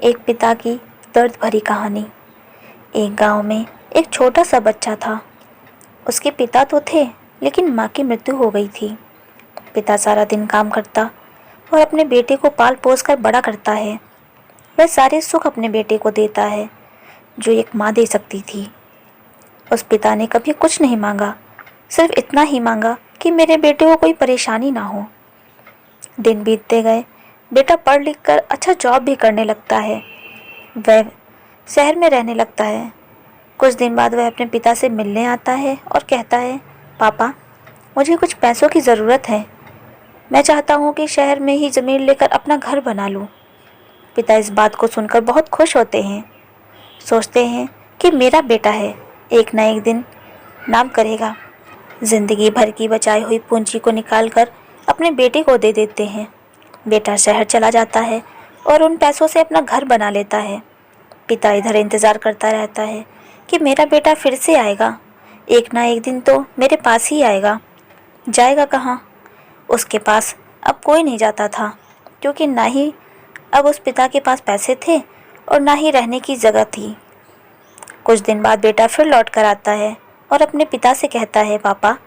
एक पिता की दर्द भरी कहानी। एक गांव में एक छोटा सा बच्चा था। उसके पिता तो थे, लेकिन माँ की मृत्यु हो गई थी। पिता सारा दिन काम करता और अपने बेटे को पाल पोस कर बड़ा करता है। वह सारे सुख अपने बेटे को देता है जो एक माँ दे सकती थी। उस पिता ने कभी कुछ नहीं मांगा, सिर्फ इतना ही मांगा कि मेरे बेटे को कोई परेशानी ना हो। दिन बीतते गए, बेटा पढ़ लिख कर अच्छा जॉब भी करने लगता है। वह शहर में रहने लगता है। कुछ दिन बाद वह अपने पिता से मिलने आता है और कहता है, पापा, मुझे कुछ पैसों की ज़रूरत है। मैं चाहता हूँ कि शहर में ही ज़मीन लेकर अपना घर बना लूँ। पिता इस बात को सुनकर बहुत खुश होते हैं। सोचते हैं कि मेरा बेटा है, एक न एक दिन नाम करेगा। ज़िंदगी भर की बचाई हुई पूंजी को निकालकर अपने बेटे को दे देते हैं। बेटा शहर चला जाता है और उन पैसों से अपना घर बना लेता है। पिता इधर इंतज़ार करता रहता है कि मेरा बेटा फिर से आएगा, एक ना एक दिन तो मेरे पास ही आएगा। जाएगा कहाँ? उसके पास अब कोई नहीं जाता था, क्योंकि ना ही अब उस पिता के पास पैसे थे और ना ही रहने की जगह थी। कुछ दिन बाद बेटा फिर लौट कर आता है और अपने पिता से कहता है, पापा,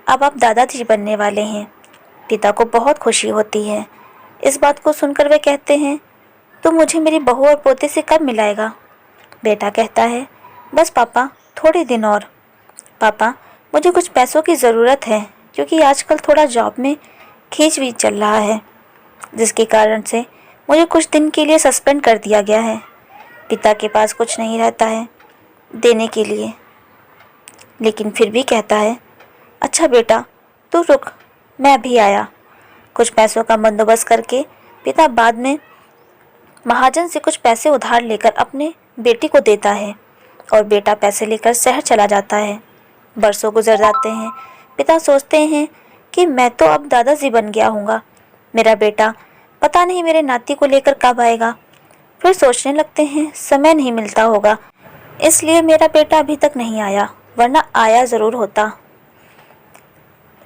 अब आप दादाजी बनने वाले हैं। पिता को बहुत खुशी होती है। इस बात को सुनकर वे कहते हैं, तो मुझे मेरी बहू और पोते से कब मिलाएगा? बेटा कहता है, बस पापा, थोड़े दिन और। पापा, मुझे कुछ पैसों की ज़रूरत है, क्योंकि आजकल थोड़ा जॉब में खींचवीच चल रहा है, जिसके कारण से मुझे कुछ दिन के लिए सस्पेंड कर दिया गया है। पिता के पास कुछ नहीं रहता है देने के लिए, लेकिन फिर भी कहता है, अच्छा बेटा, तू रुक, मैं अभी आया। कुछ पैसों का बंदोबस्त करके पिता बाद में महाजन से कुछ पैसे उधार लेकर अपने बेटी को देता है और बेटा पैसे लेकर शहर चला जाता है। बरसों गुजर जाते हैं। पिता सोचते हैं कि मैं तो अब दादाजी बन गया हूँगा, मेरा बेटा पता नहीं मेरे नाती को लेकर कब आएगा। फिर सोचने लगते हैं, समय नहीं मिलता होगा, इसलिए मेरा बेटा अभी तक नहीं आया, वरना आया ज़रूर होता।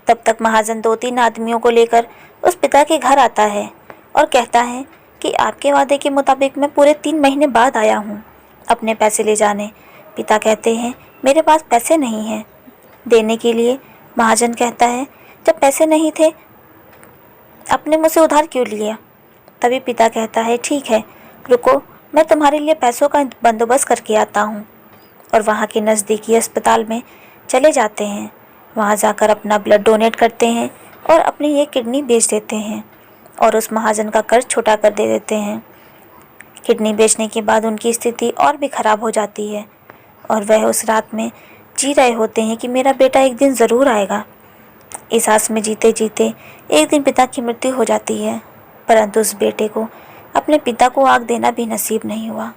तब तक महाजन 2-3 आदमियों को लेकर उस पिता के घर आता है और कहता है कि आपके वादे के मुताबिक मैं पूरे 3 महीने बाद आया हूँ अपने पैसे ले जाने। पिता कहते हैं, मेरे पास पैसे नहीं हैं देने के लिए। महाजन कहता है, जब पैसे नहीं थे अपने मुझसे उधार क्यों लिए? तभी पिता कहता है, ठीक है, रुको, मैं तुम्हारे लिए पैसों का बंदोबस्त करके आता हूँ। और वहाँ के नज़दीकी अस्पताल में चले जाते हैं। वहाँ जाकर अपना ब्लड डोनेट करते हैं और अपनी ये किडनी बेच देते हैं और उस महाजन का कर्ज छुटा कर दे देते हैं। किडनी बेचने के बाद उनकी स्थिति और भी ख़राब हो जाती है और वह उस रात में जी रहे होते हैं कि मेरा बेटा एक दिन ज़रूर आएगा। इस आस में जीते जीते एक दिन पिता की मृत्यु हो जाती है, परंतु उस बेटे को अपने पिता को आग देना भी नसीब नहीं हुआ।